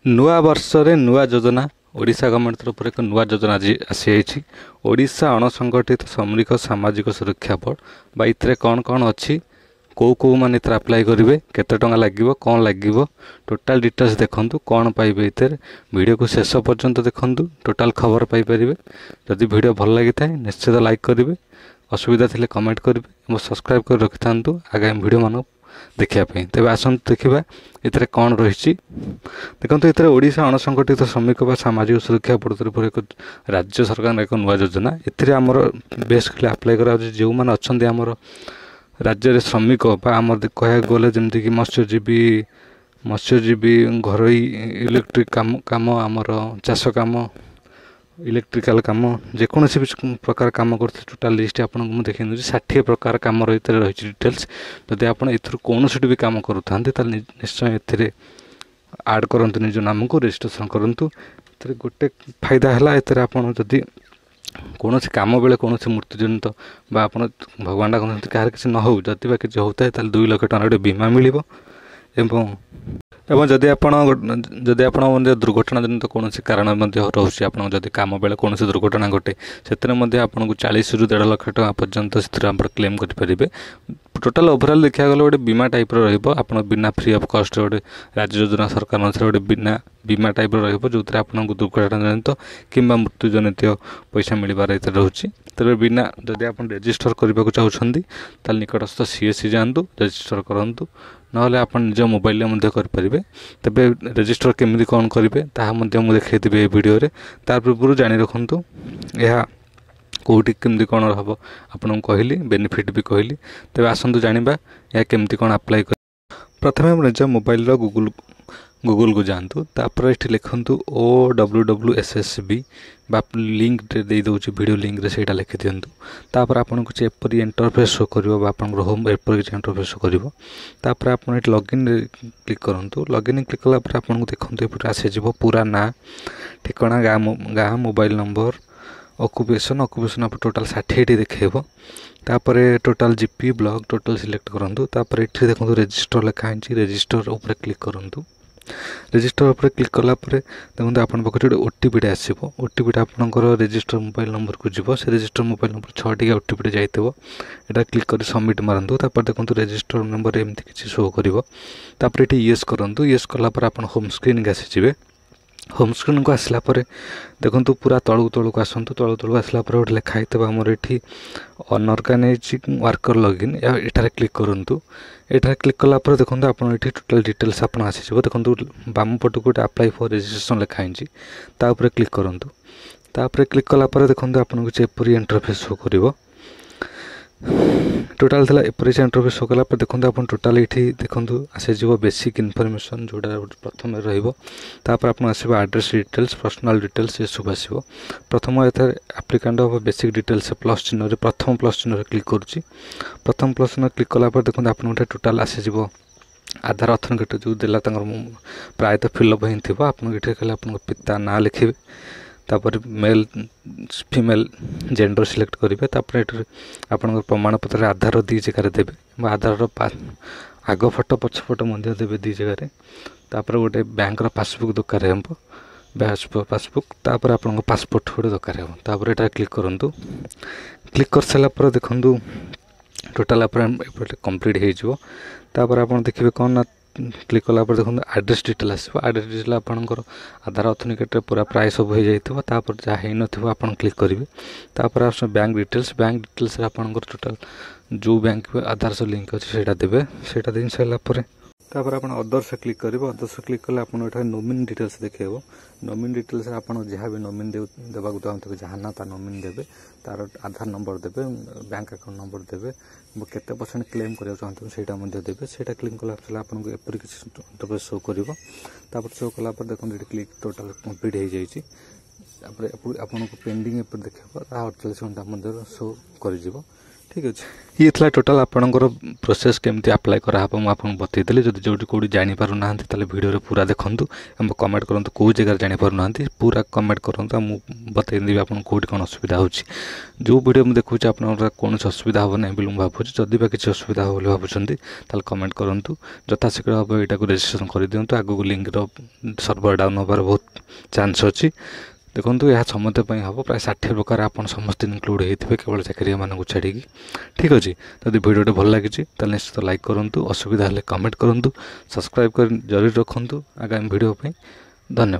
नुआ वर्ष रे नुआ योजना ओडिशा गवर्नमेंट तरफ एक नुआ योजना आज आसी ओडिशा अणसंगठित श्रमिक सामाजिक सुरक्षा बोर्ड बा इतरे कौन कौन अच्छी कौ कौ मान इतरे अप्लाई करेंगे केते टंका लगे कौन लगे टोटाल डिटेल्स देखंतु कौन पाइबे इतरे वीडियो को शेष पर्यंत देखंतु टोटाल खबर पाई परिबे। जदि वीडियो भल लगी थाए निश्चित लाइक करेंगे, असुविधा थिले कमेंट करेंगे और सब्सक्राइब कर रखि थांतु आगामी वीडियो मान देखापी। तेज आसतु देखा इतने कौन रही देखो ये ओडिशा अणसंगठित श्रमिक व सामाजिक सुरक्षा बोर्ड तरफ एक राज्य सरकार एक नुआ योजना एमर बेसिकली अप्लाई करा जो मैंने अच्छा आमर राज्य श्रमिक आम कह गले जमीक मत्स्यजीवी घर इलेक्ट्रिक काम आमर चाष काम इलेक्ट्रिकल काम जेकोसी भी प्रकार काम करते टोटाल लिस्ट आपको मुझे देखी दूसरी 60 प्रकार कम रही डिटेल्स। जदि आप कौन भी कम करूँ निश्चय ए आड करूँ निज नाम को रजिस्ट्रेशन करूँ। गोटे फायदा है आपड़ी कौन कम बेले कौन मृत्युजनित आप भगवान डाक कह किसी न हो जदि किसी होता है 2 लाख टଙ୍କା गोटे बीमा मिल एवं जदि आप दुर्घटना जनित कौन कारण रोचे आप कम बेले कौन दुर्घटना घटे से आपको 40 ରୁ 1.5 लाख टଙ୍କା पर्यंत क्लेम करेंगे। टोटाल ओभरऑल देखा गले गोटे बीमा टाइप आप बिना फ्री ऑफ कॉस्ट गोटे राज्य योजना सरकार अनुसार गोटे बिना बीमा टाइप जो आपको दुर्घटना जनित कि मृत्यु जनित पैसा मिलबार रोचे। तेरे बिना जदि आप रजिस्टर करने को चाहते निकटस्थ सीएससी जातु रजिस्टर करूँ ना आप निज मोबाइल करेंगे। तेरे रजिस्टर केमी कौन करेंगे ताकि मुझे देखी वीडियो तार पूर्व जाणी रखु यह कौटी केमती कौन हम आपको कहली बेनिफिट भी कहली। तेज आसतु जाना यह केमती कौन अप्लाई कर। प्रथम निज मोबाइल गूगल को जातु तापर ये लिखु OWWSSB लिंक दे दूसरी वीडियो लिंक से लिखि दिंतु तापर आपको कुछ एपरी इंटरफेस शो कर होम एपरी किसी इंटरफेस शो कर आप लॉगिन क्लिक करूँ। लॉगिन क्लिक कलापर आपको देखते आसीज पूरा ना ठिकाना गाँ मोबाइल नंबर ऑक्युपेशन आप टोटाल 60 देखो तापर total GP block total select करूँ। तापर ये देखो रजिस्टर लिखाई रजिस्टर उपर क्लिक करूँ। रजिस्टर उपर क्लिक कलापर देखो आप गोटे ओटीपी आसो ओटीपी आपंकर रजिस्टर मोबाइल नंबर को जीव से रजिस्टर मोबाइल नंबर 6 ओटीपी जाइए यहाँ क्लिक कर सबमिट मारतु। तापर देखो रजिस्टर नंबर एमती किसी शो कर येस करूँ। येस कलापर आप होम स्क्रीन के आसीजे होम स्क्रीन को आसला देखो पूरा तलू आसतु तलू आसला गोटे लिखाई आमर ये अनऑर्गेनाइज वर्कर लॉगिन यहाँ क्लिक करूँ। यहाँ क्लिक कलापर देखो आप टोटाल डिटेल्स आप आसीज देखो बाम पट को गोटे अप्लाई फॉर रजिस्ट्रेशन लिखाई तापर क्लिक करूँ। तापर क्लिक कलापर देखो आपको कुछ एपरी इंटरफेस शो कर टोटाल थी एपरी इंटरफेस शो कलापर देखो आप टोटाल ये देखो आसीज बेसिक इनफॉरमेशन जोटा प्रथम रहा आसो एड्रेस डिटेल्स पर्सनल डिटेल्स ये सब आसो। प्रथम either applicant of basic details plus चिन्ह प्रथम प्लस चिन्ह क्लिक करुच्ची। प्रथम प्लस चिन्ह क्लिक कलापर देखो आप टोटाल आसीज आधार अथेंटिकेट जो देला प्रायतः फिलअप ही थी आप पिता ना लिखे तापर मेल फीमेल जेंडर सिलेक्ट करेंगे। तापर आप प्रमाणपत्र आधार 2 जगह देवे आधार आग फोटो पछ फोटो देवे 2 जगह। तापर गोटे बैंक पासबुक दरकार हम पासबुक तापर आप पासपोर्ट गोटे दरकार हम तापर यहाँ क्लिक करूँ। क्लिक कर सारापर देखूँ टोटाल आप कम्प्लीट होपर आप देखिए कौन ना क्लिक कलापर देखो एड्रेस डिटेल आसो एड्रेस डिटेल आपंकर आधार अथेंटिकेट पूरा प्राय सब हो जाइए जहाँ हो न क्लिक करेंगे। तापर आप बैंक डिटेल्स आपंकर टोटाल जो बैंक आधार से लिंक अच्छे देवे से दे सारापर तापर आप अदर्स क्लिक करेंगे। अदर्स क्लिक कले आपको यहाँ नॉमिनी डिटेल्स देखेब नॉमिनी डिटेल्स आप जहाँ भी नॉमिनी देवाक चाहते जहाँ ना ता नॉमिनी देवे तार आधार नंबर देवे बैंक अकाउंट नंबर देवे केते % क्लेम करने चाहते हैं देवे से क्लिक कला आपको एपरी किसी इंटरफेस शो कर शो कलापर देखो ये क्लिक टोटाल कम्प्लीट हो जाइए। आपको पेंडिंग एप देखेब 48 घंटा मध्य शो कर ठीक अच्छे ये था टोटाल आपणकर प्रोसेस केमती अप्लाई कराहब मुझे आपको बतईदेली जब जो कौटी जापर ना भिडियो पूरा देखूँ कमेंट करूँ कौ जगह जापर ना पूरा कमेंट करूँ मुझे बतईदेवी आप कौटी कौन असुविधा हो जो वीडियो मुझे देखुचे आप कौन असुविधा हम ना बोली भावुँ जदि किसी असुविधा हो भावुँच कमेंट करूँ यथाशीघ्र हम यहाँ रेजिस्ट्रेशन कर दिंतु आगू लिंक्र सर्वर डाउन होबार बहुत चान्स अच्छी देखो यह समस्त हम प्राय 60 प्रकार आप समस्त इनक्लूड होते केवल चाकरिया मानक छाड़ी ठीक अच्छे जब भिडियो भल लगी निश्चित लाइक करूँ असुविधा हेल्ले कमेंट करूँ सब्सक्राइब कर जरूर रखुँ आगामी भिडियो धन्यवाद।